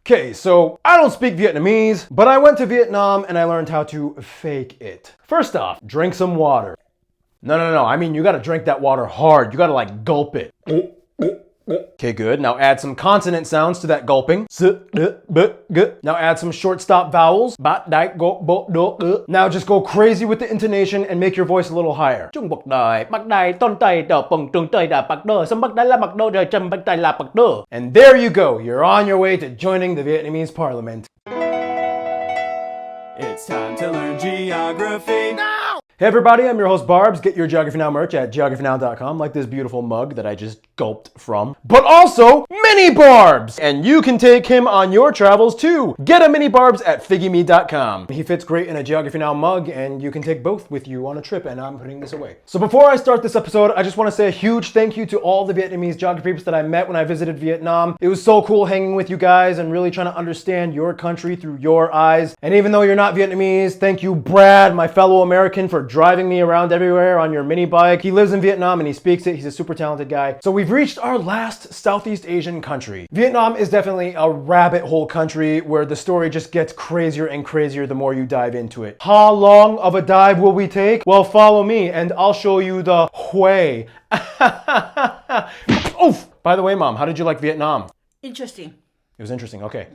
Okay, so I don't speak Vietnamese, but I went to Vietnam and I learned how to fake it. First off, drink some water. No, I mean you gotta drink that water hard. You gotta like gulp it. Okay, good. Now add some consonant sounds to that gulping. Now add some short stop vowels. Now just go crazy with the intonation and make your voice a little higher. And there you go. You're on your way to joining the Vietnamese parliament. It's time to learn geography now! Hey everybody, I'm your host Barbs. Get your Geography Now merch at geographynow.com, like this beautiful mug that I just gulped from. But also, Mini Barbs! And you can take him on your travels too. Get a Mini Barbs at figgyme.com. He fits great in a Geography Now mug, and you can take both with you on a trip, and I'm putting this away. So before I start this episode, I just want to say a huge thank you to all the Vietnamese geography peeps that I met when I visited Vietnam. It was so cool hanging with you guys and really trying to understand your country through your eyes. And even though you're not Vietnamese, thank you Brad, my fellow American, for driving me around everywhere on your mini bike. He lives in Vietnam and he speaks it. He's a super talented guy. So we've reached our last Southeast Asian country. Vietnam is definitely a rabbit hole country where the story just gets crazier and crazier the more you dive into it. How long of a dive will we take? Well, follow me and I'll show you the way. Oof! By the way, Mom, how did you like Vietnam? Interesting. It was interesting, okay.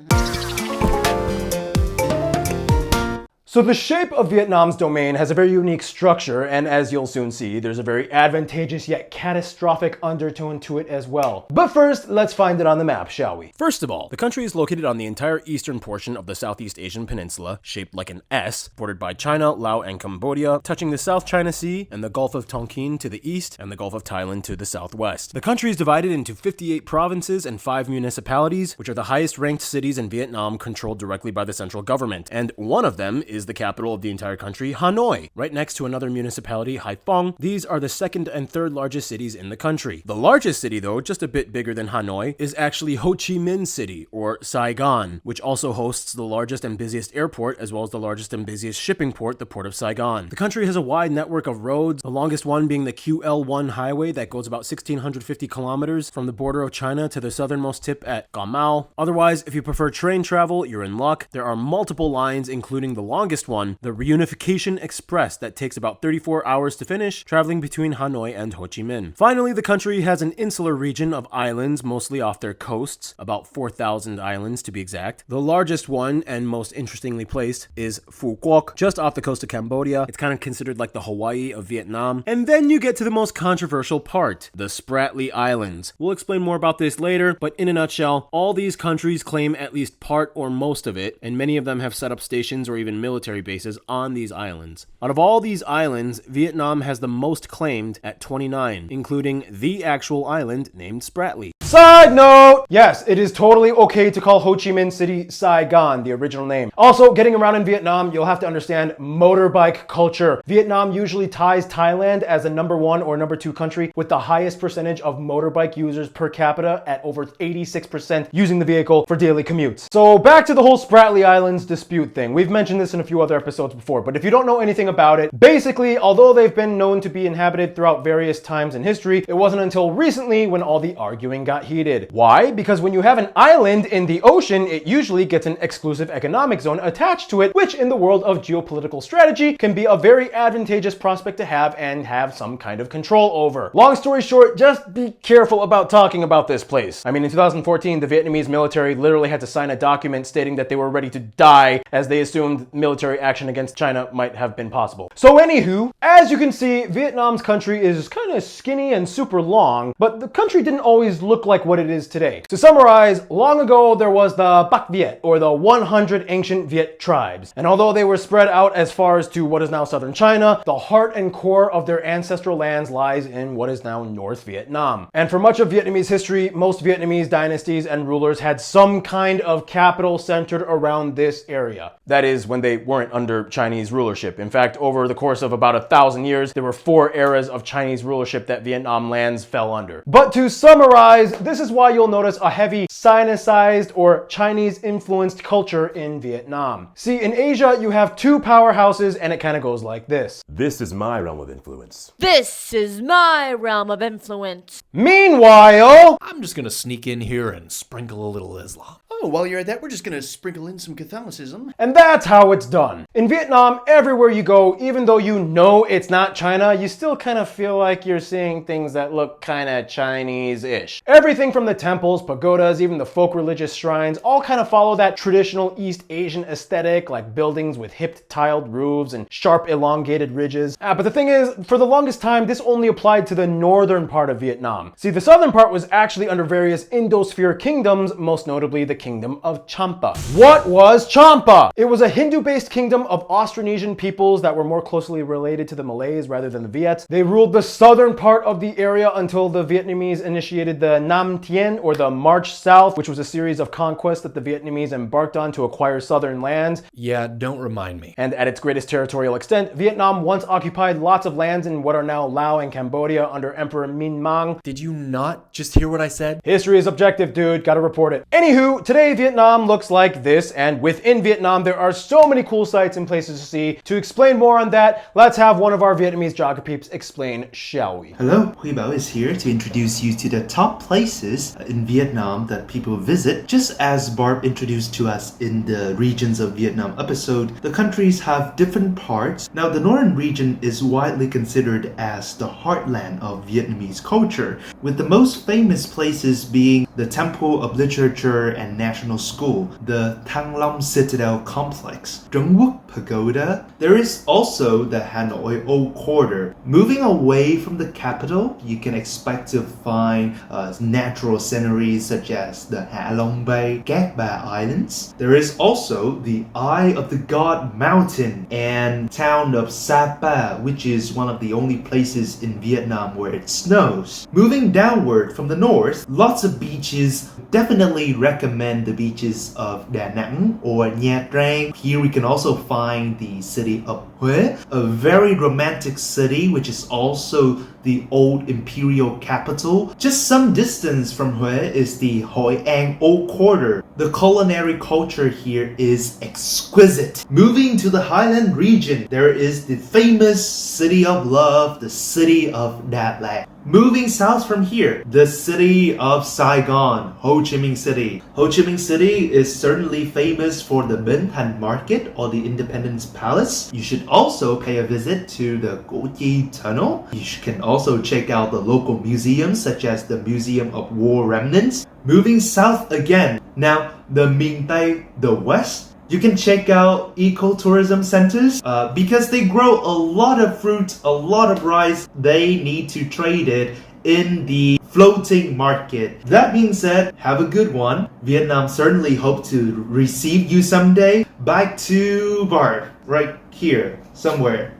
So the shape of Vietnam's domain has a very unique structure, and as you'll soon see, there's a very advantageous yet catastrophic undertone to it as well. But first, let's find it on the map, shall we? First of all, the country is located on the entire eastern portion of the Southeast Asian peninsula, shaped like an S, bordered by China, Laos, and Cambodia, touching the South China Sea and the Gulf of Tonkin to the east and the Gulf of Thailand to the southwest. The country is divided into 58 provinces and 5 municipalities, which are the highest ranked cities in Vietnam controlled directly by the central government, and one of them is the capital of the entire country, Hanoi, right next to another municipality, Haiphong. These are the second and third largest cities in the country. The largest city, though, just a bit bigger than Hanoi, is actually Ho Chi Minh City, or Saigon, which also hosts the largest and busiest airport, as well as the largest and busiest shipping port, the Port of Saigon. The country has a wide network of roads, the longest one being the QL1 highway that goes about 1,650 kilometers from the border of China to the southernmost tip at Gò Mao. Otherwise, if you prefer train travel, you're in luck. There are multiple lines, including the longest one, the Reunification Express, that takes about 34 hours to finish, traveling between Hanoi and Ho Chi Minh. Finally, the country has an insular region of islands, mostly off their coasts, about 4,000 islands to be exact. The largest one, and most interestingly placed, is Phu Quoc, just off the coast of Cambodia. It's kind of considered like the Hawaii of Vietnam. And then you get to the most controversial part, the Spratly Islands. We'll explain more about this later, but in a nutshell, all these countries claim at least part or most of it, and many of them have set up stations or even military bases on these islands. Out of all these islands, Vietnam has the most claimed at 29, including the actual island named Spratly. Side note! Yes, it is totally okay to call Ho Chi Minh City Saigon, the original name. Also, getting around in Vietnam, you'll have to understand motorbike culture. Vietnam usually ties Thailand as the #1 or #2 country with the highest percentage of motorbike users per capita at over 86% using the vehicle for daily commutes. So back to the whole Spratly Islands dispute thing. We've mentioned this in a few other episodes before, but if you don't know anything about it, basically, although they've been known to be inhabited throughout various times in history, it wasn't until recently when all the arguing got heated. Why? Because when you have an island in the ocean, it usually gets an exclusive economic zone attached to it, which in the world of geopolitical strategy can be a very advantageous prospect to have and have some kind of control over. Long story short, just be careful about talking about this place. I mean, in 2014, the Vietnamese military literally had to sign a document stating that they were ready to die as they assumed military action against China might have been possible. So anywho, as you can see, Vietnam's country is kind of skinny and super long, but the country didn't always look like what it is today. To summarize, long ago there was the Bắc Viet, or the 100 ancient Viet tribes. And although they were spread out as far as to what is now southern China, the heart and core of their ancestral lands lies in what is now North Vietnam. And for much of Vietnamese history, most Vietnamese dynasties and rulers had some kind of capital centered around this area. That is, when they weren't under Chinese rulership. In fact, over the course of about 1,000 years, there were 4 eras of Chinese rulership that Vietnam lands fell under. But to summarize, this is why you'll notice a heavy Sinicized or Chinese-influenced culture in Vietnam. See, in Asia, you have 2 powerhouses, and it kind of goes like this. This is my realm of influence. This is my realm of influence. Meanwhile, I'm just gonna sneak in here and sprinkle a little Islam. Oh, while you're at that, we're just gonna sprinkle in some Catholicism. And that's how it's done. In Vietnam, everywhere you go, even though you know it's not China, you still kind of feel like you're seeing things that look kind of Chinese-ish. Everything from the temples, pagodas, even the folk religious shrines, all kind of follow that traditional East Asian aesthetic, like buildings with hipped tiled roofs and sharp elongated ridges. But the thing is, for the longest time, this only applied to the northern part of Vietnam. See, the southern part was actually under various Indo-sphere kingdoms, most notably the Kingdom of Champa. What was Champa? It was a Hindu-based kingdom of Austronesian peoples that were more closely related to the Malays rather than the Viets. They ruled the southern part of the area until the Vietnamese initiated the Nam Tien, or the March South, which was a series of conquests that the Vietnamese embarked on to acquire southern lands. Yeah, don't remind me. And at its greatest territorial extent, Vietnam once occupied lots of lands in what are now Laos and Cambodia under Emperor Minh Mang. Did you not just hear what I said? History is objective, dude. Gotta report it. Anywho, today Vietnam looks like this, and within Vietnam there are so many cool sights and places to see. To explain more on that, let's have one of our Vietnamese geography peeps explain, shall we? Hello, Hui Bao is here to introduce you to the top places in Vietnam that people visit. Just as Barb introduced to us in the Regions of Vietnam episode, the countries have different parts. Now, the northern region is widely considered as the heartland of Vietnamese culture, with the most famous places being the Temple of Literature and National School, the Thăng Long Citadel Complex, Trung Quốc Pagoda. There is also the Hanoi Old Quarter. Moving away from the capital, you can expect to find natural sceneries such as the Hạ Long Bay, Cat Ba Islands. There is also the Eye of the God Mountain and town of Sapa, which is one of the only places in Vietnam where it snows. Moving downward from the north, lots of beaches. Definitely recommend the beaches of Da Nang or Nha Trang. Here we can also find the city of Hue, a very romantic city which is also the old imperial capital. Just some distance from Hue is the Hoi An Old Quarter. The culinary culture here is exquisite. Moving to the Highland region, there is the famous City of Love, the city of Đà Lạt. Moving south from here, the city of Saigon, Ho Chi Minh City. Ho Chi Minh City is certainly famous for the Bến Thành Market or the Independence Palace. You should also pay a visit to the Cổ Chi Tunnel. You can also check out the local museums such as the Museum of War Remnants. Moving south again, now the Minh Tây, the west. You can check out ecotourism centers because they grow a lot of fruit, a lot of rice. They need to trade it in the floating market. That being said, have a good one. Vietnam certainly hope to receive you someday. Back to Barb, right here, somewhere.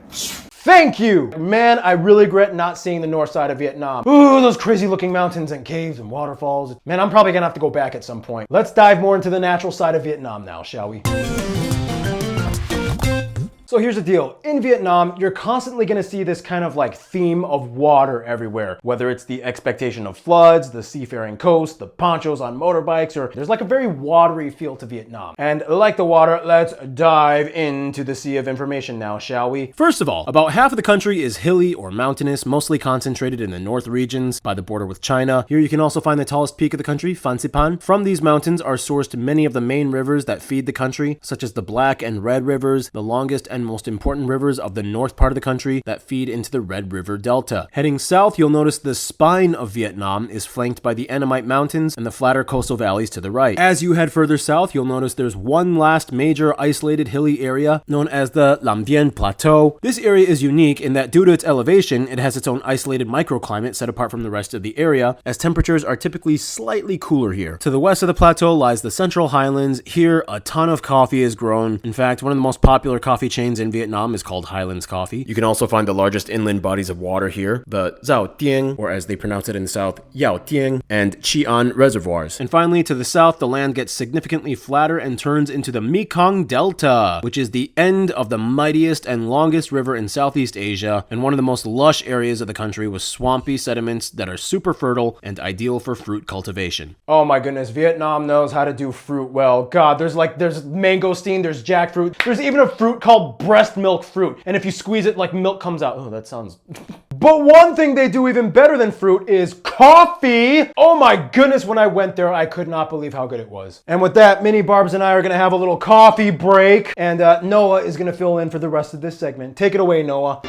Thank you! Man, I really regret not seeing the north side of Vietnam. Ooh, those crazy looking mountains and caves and waterfalls. Man, I'm probably gonna have to go back at some point. Let's dive more into the natural side of Vietnam now, shall we? So here's the deal. In Vietnam, you're constantly going to see this kind of like theme of water everywhere. Whether it's the expectation of floods, the seafaring coast, the ponchos on motorbikes, or there's like a very watery feel to Vietnam. And like the water, let's dive into the sea of information now, shall we? First of all, about half of the country is hilly or mountainous, mostly concentrated in the north regions by the border with China. Here you can also find the tallest peak of the country, Phan Xipang. From these mountains are sourced many of the main rivers that feed the country, such as the Black and Red rivers, the longest and most important rivers of the north part of the country that feed into the Red River Delta. Heading south, you'll notice the spine of Vietnam is flanked by the Annamite Mountains and the flatter coastal valleys to the right. As you head further south, you'll notice there's one last major isolated hilly area known as the Lam Dien Plateau. This area is unique in that due to its elevation, it has its own isolated microclimate set apart from the rest of the area, as temperatures are typically slightly cooler here. To the west of the plateau lies the Central Highlands. Here, a ton of coffee is grown. In fact, one of the most popular coffee chains in Vietnam is called Highlands Coffee. You can also find the largest inland bodies of water here, the Giao Tieng, or as they pronounce it in the south, Yao Tieng, and Chi An reservoirs. And finally, to the south, the land gets significantly flatter and turns into the Mekong Delta, which is the end of the mightiest and longest river in Southeast Asia, and one of the most lush areas of the country with swampy sediments that are super fertile and ideal for fruit cultivation. Oh my goodness, Vietnam knows how to do fruit well. God, there's mangosteen, there's jackfruit, there's even a fruit called breast milk fruit, and if you squeeze it, like milk comes out. Oh, that sounds But one thing they do even better than fruit is coffee. Oh my goodness, when I went there, I could not believe how good it was. And with that, Mini Barbs and I are gonna have a little coffee break, and Noah is gonna fill in for the rest of this segment. Take it away, Noah.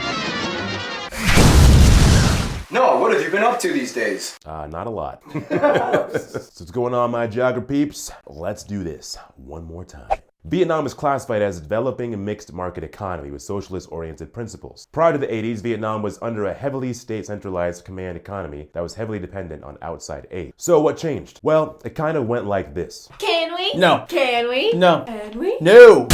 Noah, what have you been up to these days? Not a lot. So what's going on, my geography peeps? Let's do this one more time. Vietnam is classified as a developing and mixed market economy with socialist-oriented principles. Prior to the 80s, Vietnam was under a heavily state-centralized command economy that was heavily dependent on outside aid. So what changed? Well, it kind of went like this. Can we? No. Can we? No. Can we? No.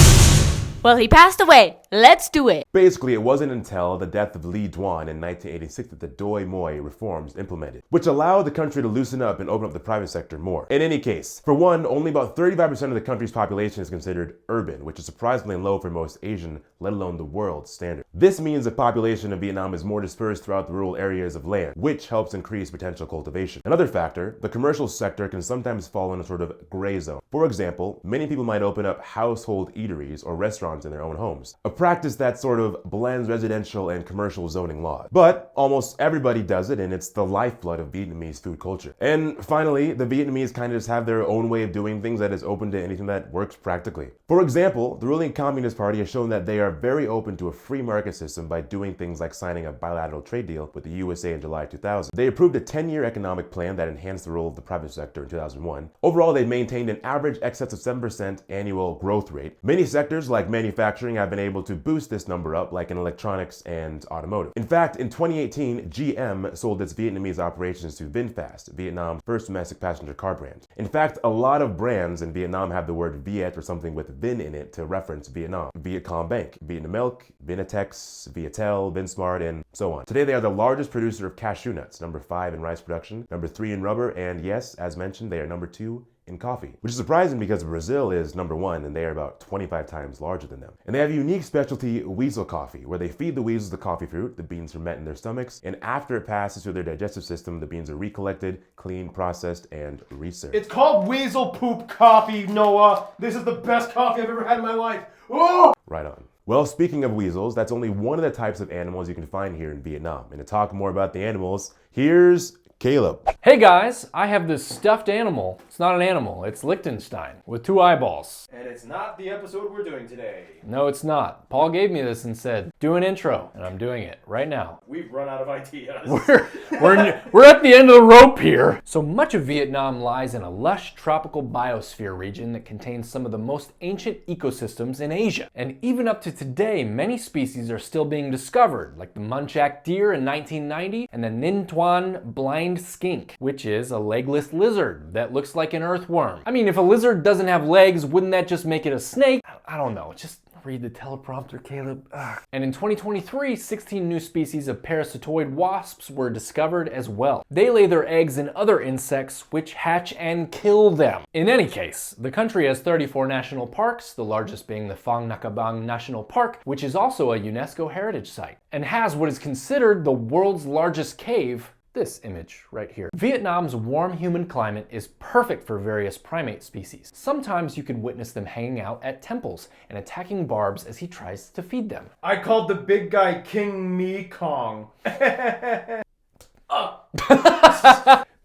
Well, he passed away. Let's do it. Basically, it wasn't until the death of Lee Duan in 1986 that the Doi Moi reforms implemented, which allowed the country to loosen up and open up the private sector more. In any case, for one, only about 35% of the country's population is considered urban, which is surprisingly low for most Asian, let alone the world's standard. This means the population of Vietnam is more dispersed throughout the rural areas of land, which helps increase potential cultivation. Another factor, the commercial sector can sometimes fall in a sort of gray zone. For example, many people might open up household eateries or restaurants in their own homes, a practice that sort of blends residential and commercial zoning laws. But almost everybody does it, and it's the lifeblood of Vietnamese food culture. And finally, the Vietnamese kind of just have their own way of doing things that is open to anything that works practically. For example, the ruling Communist Party has shown that they are very open to a free market system by doing things like signing a bilateral trade deal with the USA in July 2000. They approved a 10-year economic plan that enhanced the role of the private sector in 2001. Overall, they maintained an average excess of 7% annual growth rate. Many sectors like manufacturing have been able to boost this number up, like in electronics and automotive. In fact, in 2018, GM sold its Vietnamese operations to VinFast, Vietnam's first domestic passenger car brand. In fact, a lot of brands in Vietnam have the word Viet or something with Vin in it to reference Vietnam. Vietcom Bank, Vietnamilk, Vinatex, Viatel, Vinsmart, and so on. Today, they are the largest producer of cashew nuts, number 5 in rice production, number 3 in rubber, and yes, as mentioned, they are number 2 in coffee, which is surprising because Brazil is number 1 and they are about 25 times larger than them. And they have a unique specialty, weasel coffee, where they feed the weasels the coffee fruit, the beans ferment in their stomachs, and after it passes through their digestive system, the beans are recollected, cleaned, processed, and reserved. It's called weasel poop coffee, Noah. This is the best coffee I've ever had in my life. Oh! Right on. Well, speaking of weasels, that's only one of the types of animals you can find here in Vietnam. And to talk more about the animals, here's Caleb. Hey guys, I have this stuffed animal. It's not an animal, it's Liechtenstein with 2 eyeballs. And it's not the episode we're doing today. No, it's not. Paul gave me this and said, do an intro, and I'm doing it right now. We've run out of ideas. We're at the end of the rope here. So much of Vietnam lies in a lush tropical biosphere region that contains some of the most ancient ecosystems in Asia. And even up to today, many species are still being discovered, like the muntjac deer in 1990 and the Ninh Thuan blind skink, which is a legless lizard that looks like an earthworm. I mean, if a lizard doesn't have legs, wouldn't that just make it a snake? I don't know. Just read the teleprompter, Caleb. Ugh. And in 2023, 16 new species of parasitoid wasps were discovered as well. They lay their eggs in other insects, which hatch and kill them. In any case, the country has 34 national parks, the largest being the Phang Nakabang National Park, which is also a UNESCO heritage site, and has what is considered the world's largest cave. This image right here. Vietnam's warm humid climate is perfect for various primate species. Sometimes you can witness them hanging out at temples and attacking Barbs as he tries to feed them. I called the big guy King Me Kong.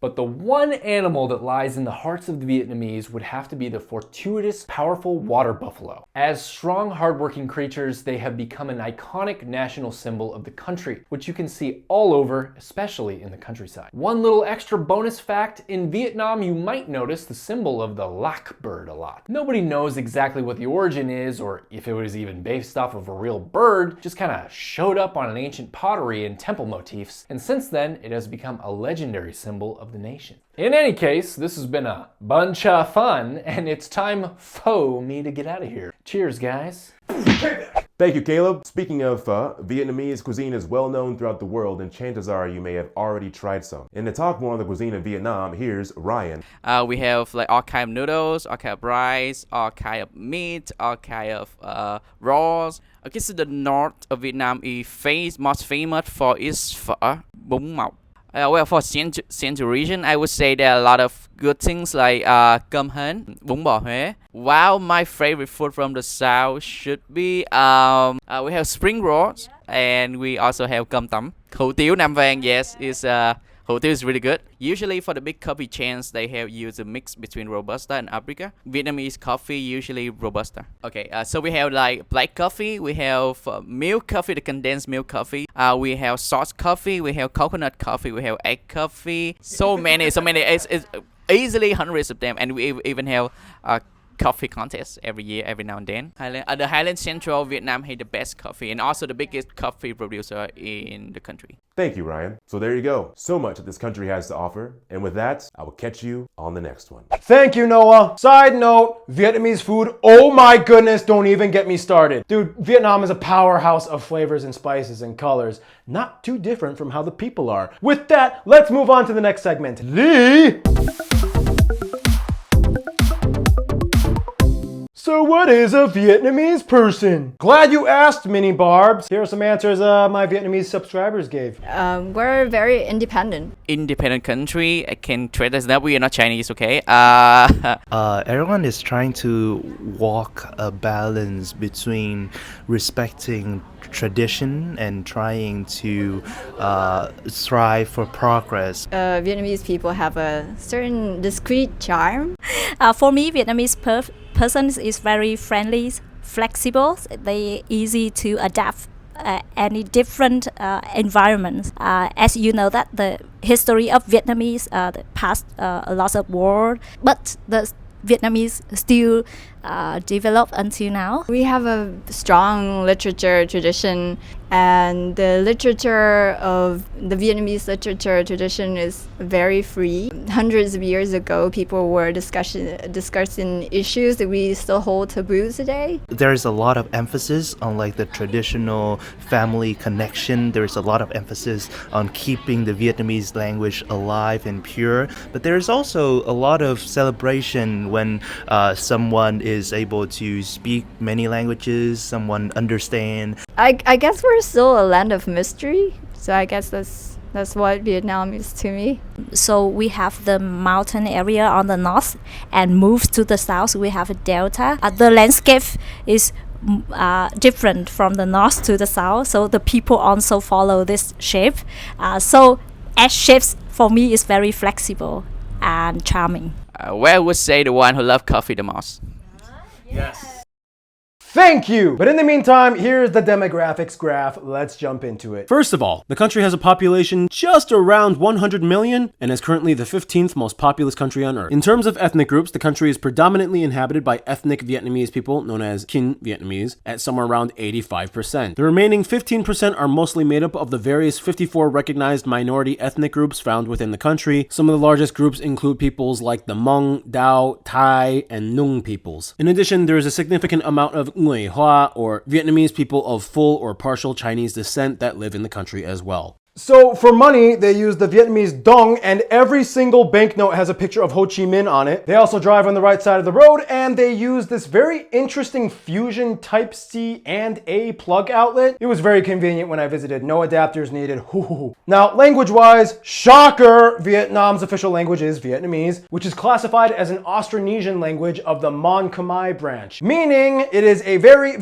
But the one animal that lies in the hearts of the Vietnamese would have to be the fortuitous, powerful water buffalo. As strong, hardworking creatures, they have become an iconic national symbol of the country, which you can see all over, especially in the countryside. One little extra bonus fact, in Vietnam you might notice the symbol of the lac bird a lot. Nobody knows exactly what the origin is, or if it was even based off of a real bird, just kind of showed up on an ancient pottery and temple motifs, and since then it has become a legendary symbol of the nation. In any case, this has been a bunch of fun, and it's time for me to get out of here. Cheers, guys. Thank you, Caleb. Speaking of pho, Vietnamese cuisine is well known throughout the world, and chances are you may have already tried some. And to talk more on the cuisine of Vietnam, here's Ryan. We have like all kind of noodles, all kind of rice, all kind of meat, all kind of raws. Okay, so the north of Vietnam is most famous for its pho, bún mọc. Well, for Central region, I would say there are a lot of good things like cơm hến, bún bò Huế. While my favorite food from the south should be we have spring rolls and we also have cơm tấm. Hủ tiếu Nam Vang, yes, hủ tiếu is really good. Usually for the big coffee chains, they have used a mix between Robusta and Arabica. Vietnamese coffee usually Robusta. Okay, so we have like black coffee, we have milk coffee, the condensed milk coffee. We have sauce coffee, we have coconut coffee, we have egg coffee. So many. It's easily hundreds of them, and we even have coffee contest every year, every now and then. The Highland Central Vietnam has the best coffee and also the biggest coffee producer in the country. Thank you, Ryan. So there you go. So much that this country has to offer. And with that, I will catch you on the next one. Thank you, Noah. Side note, Vietnamese food, oh my goodness, don't even get me started. Dude, Vietnam is a powerhouse of flavors and spices and colors. Not too different from how the people are. With that, let's move on to the next segment. Lee! So what is a Vietnamese person? Glad you asked, Mini Barbs. Here are some answers my Vietnamese subscribers gave. We're very independent. Independent country, I can trade us that we are not Chinese, okay? Everyone is trying to walk a balance between respecting tradition and trying to strive for progress. Vietnamese people have a certain discreet charm. For me, Vietnamese person is very friendly, flexible. They easy to adapt any different environments. As you know that the history of Vietnamese, the past a lot of war, but the Vietnamese still develop until now. We have a strong literature tradition, and the literature of the Vietnamese literature tradition is very free. Hundreds of years ago, people were discussing issues that we still hold taboo today. There's a lot of emphasis on like the traditional family connection. There's a lot of emphasis on keeping the Vietnamese language alive and pure. But there's also a lot of celebration when someone is able to speak many languages, someone understand. I guess we're still a land of mystery, so I guess that's what Vietnam is to me. So we have the mountain area on the north, and move to the south we have a delta. The landscape is different from the north to the south, so the people also follow this shape. So S shapes for me is very flexible and charming. Well, I would say the one who loves coffee the most. Yes. Thank you! But in the meantime, here's the demographics graph. Let's jump into it. First of all, the country has a population just around 100 million and is currently the 15th most populous country on earth. In terms of ethnic groups, the country is predominantly inhabited by ethnic Vietnamese people known as Kinh Vietnamese at somewhere around 85%. The remaining 15% are mostly made up of the various 54 recognized minority ethnic groups found within the country. Some of the largest groups include peoples like the Hmong, Dao, Thai, and Nung peoples. In addition, there is a significant amount of Người Hoa, or Vietnamese people of full or partial Chinese descent that live in the country as well. So for money, they use the Vietnamese dong, and every single banknote has a picture of Ho Chi Minh on it. They also drive on the right side of the road, and they use this very interesting fusion Type-C and A plug outlet. It was very convenient when I visited. No adapters needed. Now, language-wise, shocker, Vietnam's official language is Vietnamese, which is classified as an Austronesian language of the Mon Khmer branch, meaning it is a very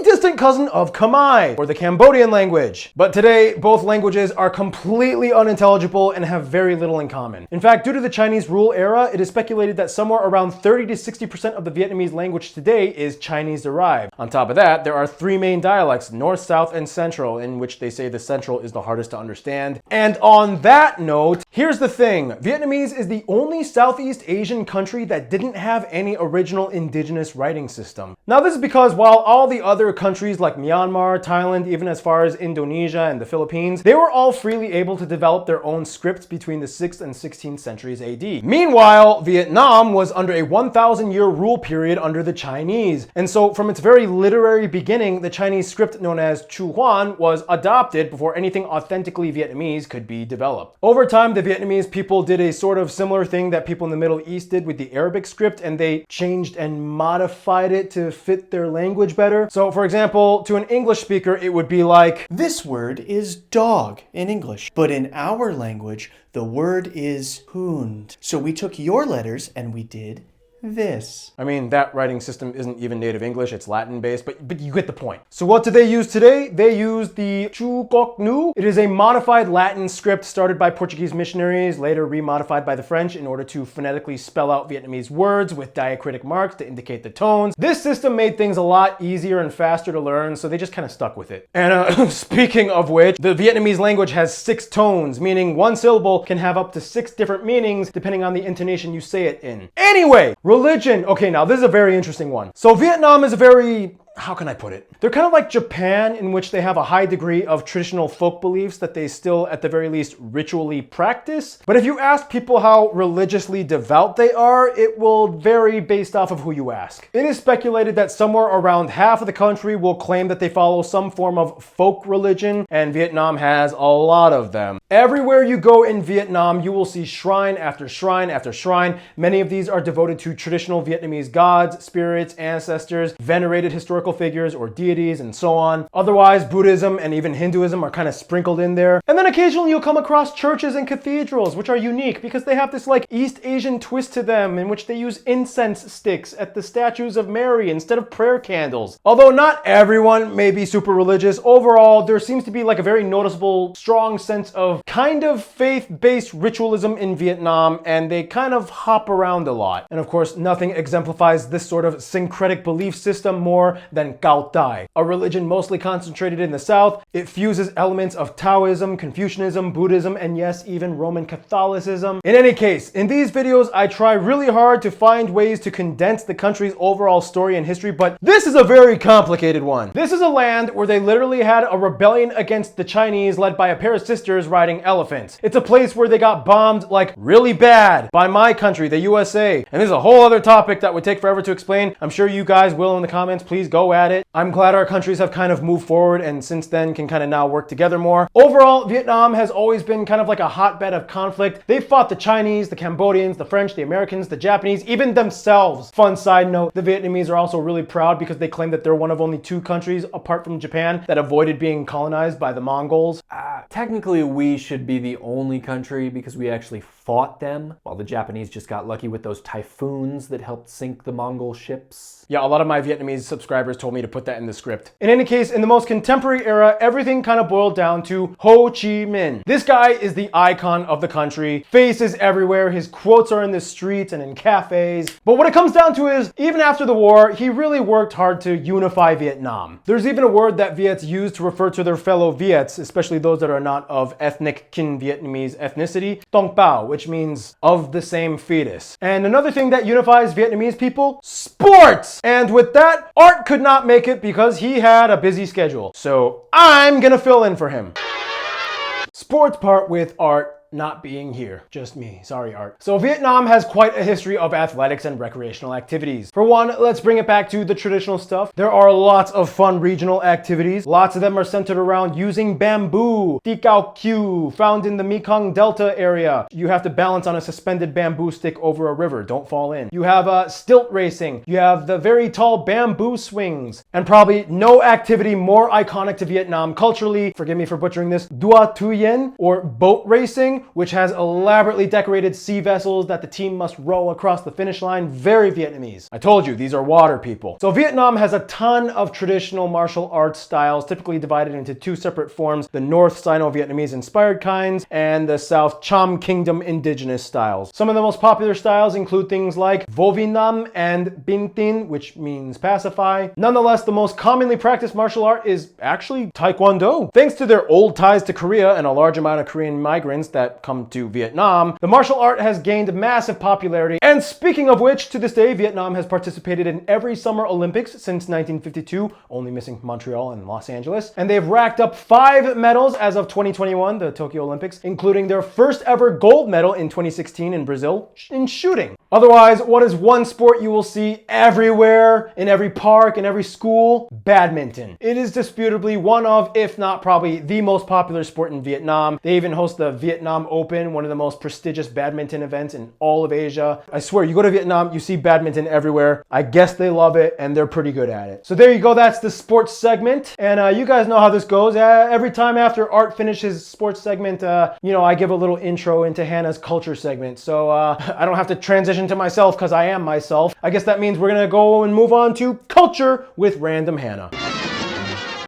distant cousin of Khmer, or the Cambodian language. But today, both languages are completely unintelligible and have very little in common. In fact, due to the Chinese rule era, it is speculated that somewhere around 30 to 60% of the Vietnamese language today is Chinese derived. On top of that, there are three main dialects, North, South, and Central, in which they say the Central is the hardest to understand. And on that note, here's the thing. Vietnamese is the only Southeast Asian country that didn't have any original indigenous writing system. Now, this is because while all the other countries like Myanmar, Thailand, even as far as Indonesia and the Philippines, they were all freely able to develop their own scripts between the 6th and 16th centuries AD. Meanwhile, Vietnam was under a 1,000-year rule period under the Chinese. And so from its very literary beginning, the Chinese script known as Chu Hoan was adopted before anything authentically Vietnamese could be developed. Over time, the Vietnamese people did a sort of similar thing that people in the Middle East did with the Arabic script, and they changed and modified it to fit their language better. So for example, to an English speaker, it would be like, This word is dog in English, but in our language, the word is hund. So we took your letters and we did this. I mean, that writing system isn't even native English, it's Latin based, but you get the point. So what do they use today? They use the Chu Kok Nu. It is a modified Latin script started by Portuguese missionaries, later remodified by the French in order to phonetically spell out Vietnamese words with diacritic marks to indicate the tones. This system made things a lot easier and faster to learn, so they just kind of stuck with it. And speaking of which, the Vietnamese language has 6 tones, meaning one syllable can have up to 6 different meanings depending on the intonation you say it in. Anyway, religion. Okay, now this is a very interesting one. So Vietnam is a very, how can I put it? They're kind of like Japan, in which they have a high degree of traditional folk beliefs that they still, at the very least, ritually practice. But if you ask people how religiously devout they are, it will vary based off of who you ask. It is speculated that somewhere around half of the country will claim that they follow some form of folk religion, and Vietnam has a lot of them. Everywhere you go in Vietnam, you will see shrine after shrine after shrine. Many of these are devoted to traditional Vietnamese gods, spirits, ancestors, venerated historical figures or deities, and so on. Otherwise, Buddhism and even Hinduism are kind of sprinkled in there. And then occasionally you'll come across churches and cathedrals, which are unique because they have this like East Asian twist to them in which they use incense sticks at the statues of Mary instead of prayer candles. Although not everyone may be super religious, overall there seems to be like a very noticeable, strong sense of kind of faith-based ritualism in Vietnam, and they kind of hop around a lot. And of course, nothing exemplifies this sort of syncretic belief system more than Cao Tai, a religion mostly concentrated in the south. It fuses elements of Taoism, Confucianism, Buddhism, and yes, even Roman Catholicism. In any case, in these videos, I try really hard to find ways to condense the country's overall story and history, but this is a very complicated one. This is a land where they literally had a rebellion against the Chinese led by a pair of sisters riding elephants. It's a place where they got bombed like really bad by my country, the USA. And this is a whole other topic that would take forever to explain. I'm sure you guys will in the comments. Please go at it. I'm glad our countries have kind of moved forward and since then can kind of now work together more. Overall, Vietnam has always been kind of like a hotbed of conflict. They've fought the Chinese, the Cambodians, the French, the Americans, the Japanese, even themselves. Fun side note, the Vietnamese are also really proud because they claim that they're one of only 2 countries apart from Japan that avoided being colonized by the Mongols. Technically, we should be the only country because we actually fought them, while the Japanese just got lucky with those typhoons that helped sink the Mongol ships. Yeah, a lot of my Vietnamese subscribers told me to put that in the script. In any case, in the most contemporary era, everything kind of boiled down to Ho Chi Minh. This guy is the icon of the country. Faces everywhere, his quotes are in the streets and in cafes. But what it comes down to is, even after the war, he really worked hard to unify Vietnam. There's even a word that Viets use to refer to their fellow Viets, especially those that are not of ethnic Kin Vietnamese ethnicity, Tong Bao, which means of the same fetus. And another thing that unifies Vietnamese people, sports! And with that, Art could not make it because he had a busy schedule. So I'm gonna fill in for him. Sports part with Art not being here. Just me. Sorry, Art. So Vietnam has quite a history of athletics and recreational activities. For one, let's bring it back to the traditional stuff. There are lots of fun regional activities. Lots of them are centered around using bamboo. Ti Cao Q, found in the Mekong Delta area. You have to balance on a suspended bamboo stick over a river. Don't fall in. You have stilt racing. You have the very tall bamboo swings. And probably no activity more iconic to Vietnam culturally, forgive me for butchering this, Dua Tu Yen, or boat racing, which has elaborately decorated sea vessels that the team must row across the finish line. Very Vietnamese. I told you, these are water people. So Vietnam has a ton of traditional martial arts styles, typically divided into 2 separate forms, the North Sino-Vietnamese inspired kinds and the South Cham Kingdom indigenous styles. Some of the most popular styles include things like Vo Vi Nam and Bin Tin, which means pacify. Nonetheless, the most commonly practiced martial art is actually Taekwondo. Thanks to their old ties to Korea and a large amount of Korean migrants that come to Vietnam, the martial art has gained massive popularity. And speaking of which, to this day, Vietnam has participated in every Summer Olympics since 1952, only missing Montreal and Los Angeles. And they've racked up 5 medals as of 2021, the Tokyo Olympics, including their first ever gold medal in 2016 in Brazil in shooting. Otherwise, what is one sport you will see everywhere, in every park, in every school? Badminton. It is disputably one of, if not probably, the most popular sport in Vietnam. They even host the Vietnam Open, one of the most prestigious badminton events in all of Asia. I swear, you go to Vietnam, you see badminton everywhere. I guess they love it, and they're pretty good at it. So there you go, that's the sports segment. And you guys know how this goes. Every time after Art finishes sports segment, I give a little intro into Hannah's culture segment. So I don't have to transition to myself because I am myself. I guess that means we're gonna go and move on to culture with Random Hannah.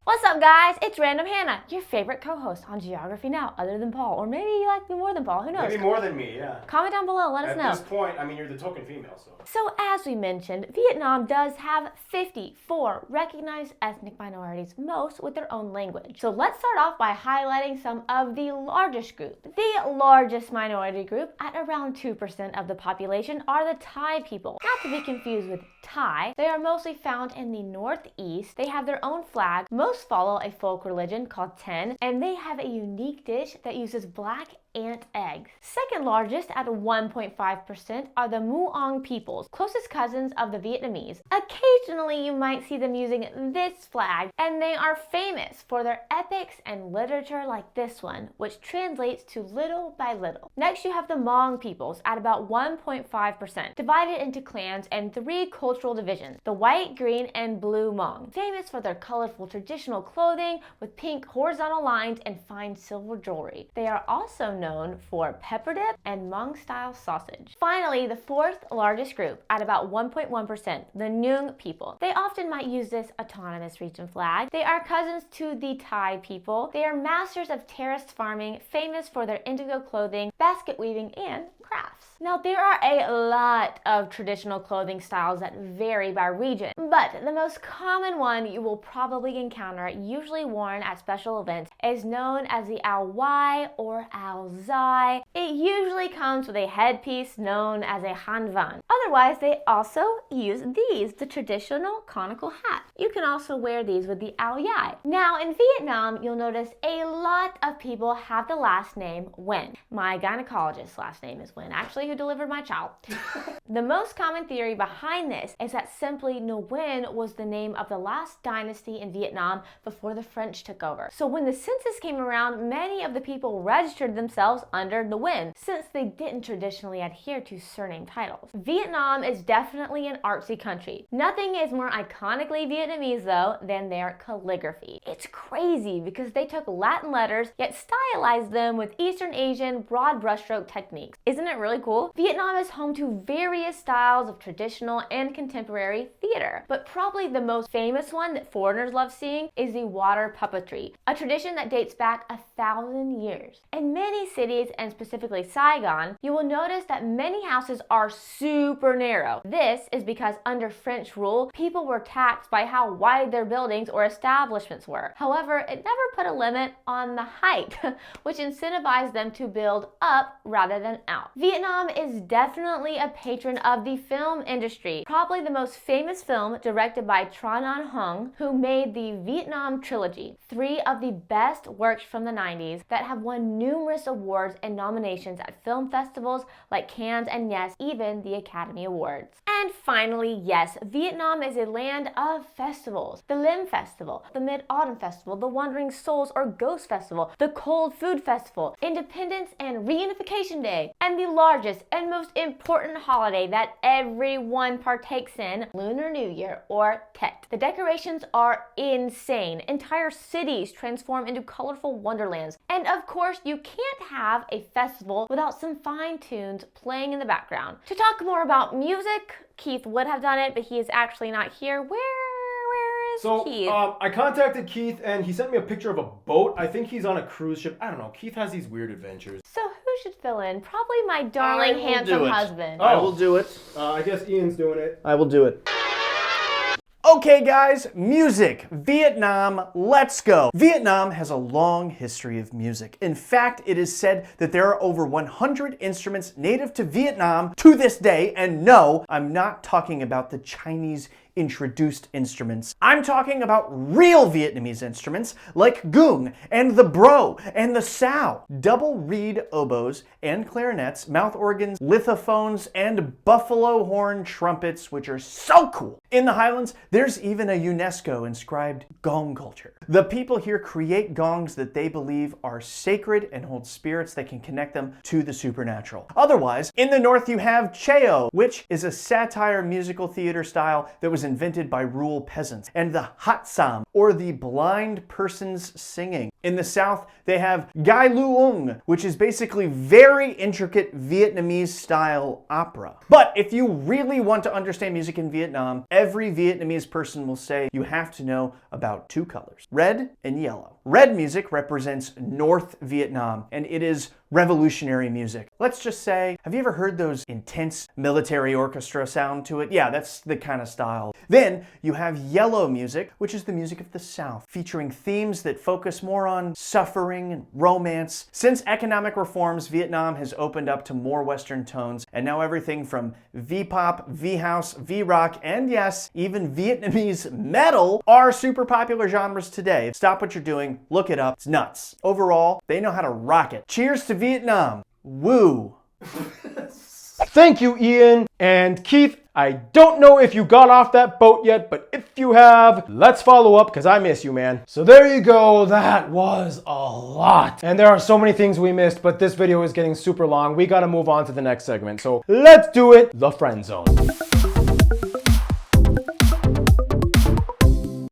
What's up, guys? It's Random Hannah, your favorite co-host on Geography Now, other than Paul. Or maybe you like me more than Paul, who knows? Maybe more than me, yeah. Comment down below, let us know. At this point, I mean, you're the token female, so. So as we mentioned, Vietnam does have 54 recognized ethnic minorities, most with their own language. So let's start off by highlighting some of the largest group. The largest minority group, at around 2% of the population, are the Thai people. Not to be confused with Thai, they are mostly found in the northeast. They have their own flag. Most follow a folk religion called Ten, and they have a unique dish that uses black ant eggs. Second largest at 1.5% are the Muong peoples, closest cousins of the Vietnamese. Occasionally you might see them using this flag, and they are famous for their epics and literature like this one, which translates to little by little. Next you have the Hmong peoples at about 1.5%, divided into clans and 3 cultural divisions, the white, green, and blue Hmong, famous for their colorful traditional clothing with pink horizontal lines and fine silver jewelry. They are also known for pepper dip and Hmong style sausage. Finally, the fourth largest group at about 1.1%, the Nuong people. They often might use this autonomous region flag. They are cousins to the Thai people. They are masters of terraced farming, famous for their indigo clothing, basket weaving, and crafts. Now, there are a lot of traditional clothing styles that vary by region, but the most common one you will probably encounter, usually worn at special events, is known as the Ao Wai or Ao Zai. It usually comes with a headpiece known as a Han Van. Otherwise, they also use these, the traditional conical hat. You can also wear these with the Ao Yai. Now, in Vietnam, you'll notice a lot of people have the last name Nguyen. My gynecologist's last name is Nguyen, actually, who delivered my child. The most common theory behind this is that simply Nguyen was the name of the last dynasty in Vietnam before the French took over. So when the census came around, many of the people registered themselves under Nguyen, since they didn't traditionally adhere to surname titles. Vietnam is definitely an artsy country. Nothing is more iconically Vietnamese, though, than their calligraphy. It's crazy because they took Latin letters, yet stylized them with Eastern Asian broad brushstroke techniques. Isn't it really cool? Vietnam is home to various styles of traditional and contemporary theater, but probably the most famous one that foreigners love seeing is the water puppetry, a tradition that dates back 1,000 years. In many cities, and specifically Saigon, you will notice that many houses are super narrow. This is because under French rule, people were taxed by how wide their buildings or establishments were. However, it never put a limit on the height, which incentivized them to build up rather than out. Vietnam is definitely a patron of the film industry. Probably the most famous film directed by Tran Anh Hung, who made the Vietnam trilogy, 3 of the best works from the 90s that have won numerous awards and nominations at film festivals like Cannes and yes, even the Academy Awards. And finally, yes, Vietnam is a land of festivals. The Lim Festival, the Mid-Autumn Festival, the Wandering Souls or Ghost Festival, the Cold Food Festival, Independence and Reunification Day, and the largest and most important holiday that everyone partakes in, Lunar New Year or Tet. The decorations are insane. Entire cities transform into colorful wonderlands. And of course, you can't have a festival without some fine tunes playing in the background. To talk more about music, Keith would have done it, but he is actually not here. Where is Keith? I contacted Keith and he sent me a picture of a boat. I think he's on a cruise ship. I don't know. Keith has these weird adventures. So who should fill in? Probably my darling, handsome husband. I will do it. I guess Ian's doing it. I will do it. Okay guys, music. Vietnam, let's go. Vietnam has a long history of music. In fact, it is said that there are over 100 instruments native to Vietnam to this day, and no, I'm not talking about the Chinese introduced instruments. I'm talking about real Vietnamese instruments like gung and the bro and the sao, double reed oboes and clarinets, mouth organs, lithophones, and buffalo horn trumpets, which are so cool. In the Highlands, there's even a UNESCO inscribed gong culture. The people here create gongs that they believe are sacred and hold spirits that can connect them to the supernatural. Otherwise, in the north you have cheo, which is a satire musical theater style that was invented by rural peasants, and the hat sam, or the blind person's singing. In the south, they have gai luong, which is basically very intricate Vietnamese style opera. But if you really want to understand music in Vietnam, every Vietnamese person will say you have to know about two colors, red and yellow. Red music represents North Vietnam, and it is revolutionary music. Let's just say, have you ever heard those intense military orchestra sound to it? Yeah, that's the kind of style. Then you have yellow music, which is the music of the South, featuring themes that focus more on suffering and romance. Since economic reforms, Vietnam has opened up to more Western tones, and now everything from V-pop, V-house, V-rock, and yes, even Vietnamese metal are super popular genres today. Stop what you're doing, look it up, it's nuts. Overall, they know how to rock it. Cheers to Vietnam. Woo. Thank you, Ian. And Keith, I don't know if you got off that boat yet, but if you have, let's follow up because I miss you, man. So there you go. That was a lot. And there are so many things we missed, but this video is getting super long. We got to move on to the next segment. So let's do it. The friend zone.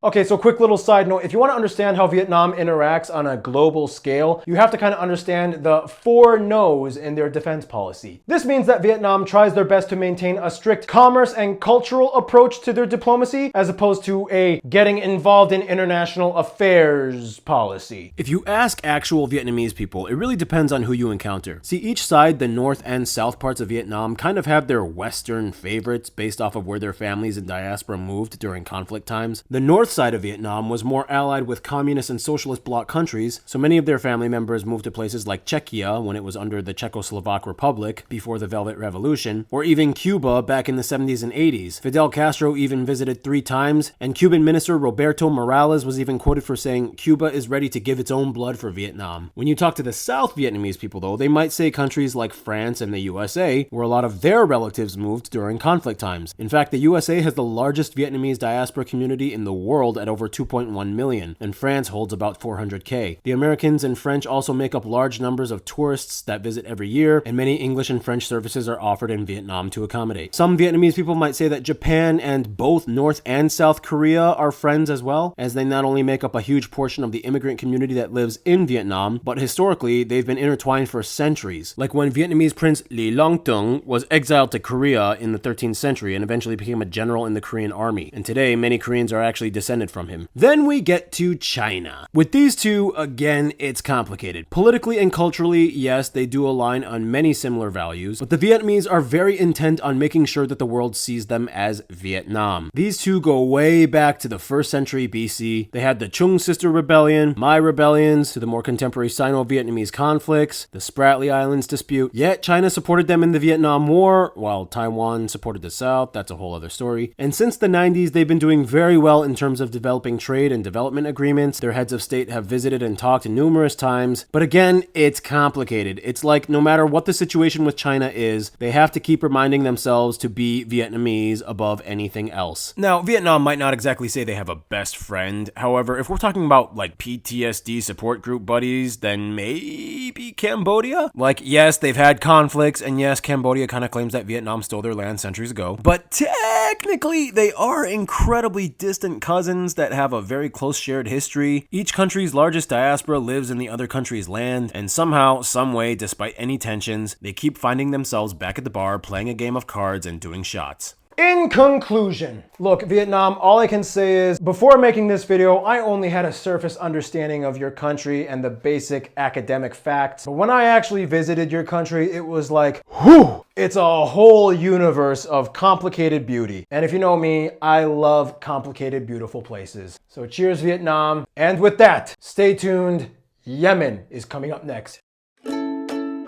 Okay, so quick little side note. If you want to understand how Vietnam interacts on a global scale, you have to kind of understand the 4 no's in their defense policy. This means that Vietnam tries their best to maintain a strict commerce and cultural approach to their diplomacy, as opposed to a getting involved in international affairs policy. If you ask actual Vietnamese people, it really depends on who you encounter. See, each side, the north and south parts of Vietnam, kind of have their Western favorites based off of where their families in diaspora moved during conflict times. The north side of Vietnam was more allied with communist and socialist bloc countries, so many of their family members moved to places like Czechia when it was under the Czechoslovak Republic before the Velvet Revolution, or even Cuba back in the 70s and 80s. Fidel Castro even visited 3 times, and Cuban minister Roberto Morales was even quoted for saying, "Cuba is ready to give its own blood for Vietnam." When you talk to the South Vietnamese people though, they might say countries like France and the USA, where a lot of their relatives moved during conflict times. In fact, the USA has the largest Vietnamese diaspora community in the world at over 2.1 million, and France holds about 400K. The Americans and French also make up large numbers of tourists that visit every year, and many English and French services are offered in Vietnam to accommodate. Some Vietnamese people might say that Japan and both North and South Korea are friends as well, as they not only make up a huge portion of the immigrant community that lives in Vietnam, but historically they've been intertwined for centuries. Like when Vietnamese Prince Lý Long Tùng was exiled to Korea in the 13th century and eventually became a general in the Korean army, and today many Koreans are actually descended from him. Then we get to China. With these two, again, it's complicated. Politically and culturally, yes, they do align on many similar values, but the Vietnamese are very intent on making sure that the world sees them as Vietnam. These two go way back to the 1st century BC. They had the Chung Sister Rebellion, Mai Rebellions, to the more contemporary Sino-Vietnamese conflicts, the Spratly Islands dispute. Yet China supported them in the Vietnam War, while Taiwan supported the South. That's a whole other story. And since the 90s, they've been doing very well in terms of developing trade and development agreements. Their heads of state have visited and talked numerous times. But again, it's complicated. It's like no matter what the situation with China is, they have to keep reminding themselves to be Vietnamese above anything else. Now, Vietnam might not exactly say they have a best friend. However, if we're talking about like PTSD support group buddies, then maybe Cambodia? Like, yes, they've had conflicts, and yes, Cambodia kind of claims that Vietnam stole their land centuries ago. But technically, they are incredibly distant cousins that have a very close shared history. Each country's largest diaspora lives in the other country's land, and somehow, some way, despite any tensions, they keep finding themselves back at the bar playing a game of cards and doing shots. In conclusion, look, Vietnam, all I can say is, before making this video, I only had a surface understanding of your country and the basic academic facts. But when I actually visited your country, it was like, whew, it's a whole universe of complicated beauty. And if you know me, I love complicated, beautiful places. So cheers, Vietnam. And with that, stay tuned. Yemen is coming up next.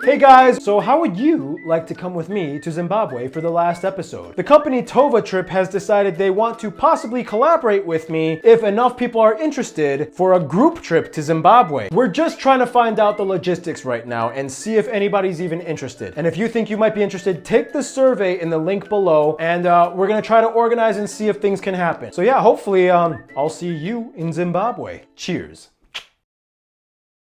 Hey guys, so how would you like to come with me to Zimbabwe for the last episode? The company Tova Trip has decided they want to possibly collaborate with me if enough people are interested for a group trip to Zimbabwe. We're just trying to find out the logistics right now and see if anybody's even interested. And if you think you might be interested, take the survey in the link below and we're gonna try to organize and see if things can happen. So yeah, hopefully I'll see you in Zimbabwe. Cheers.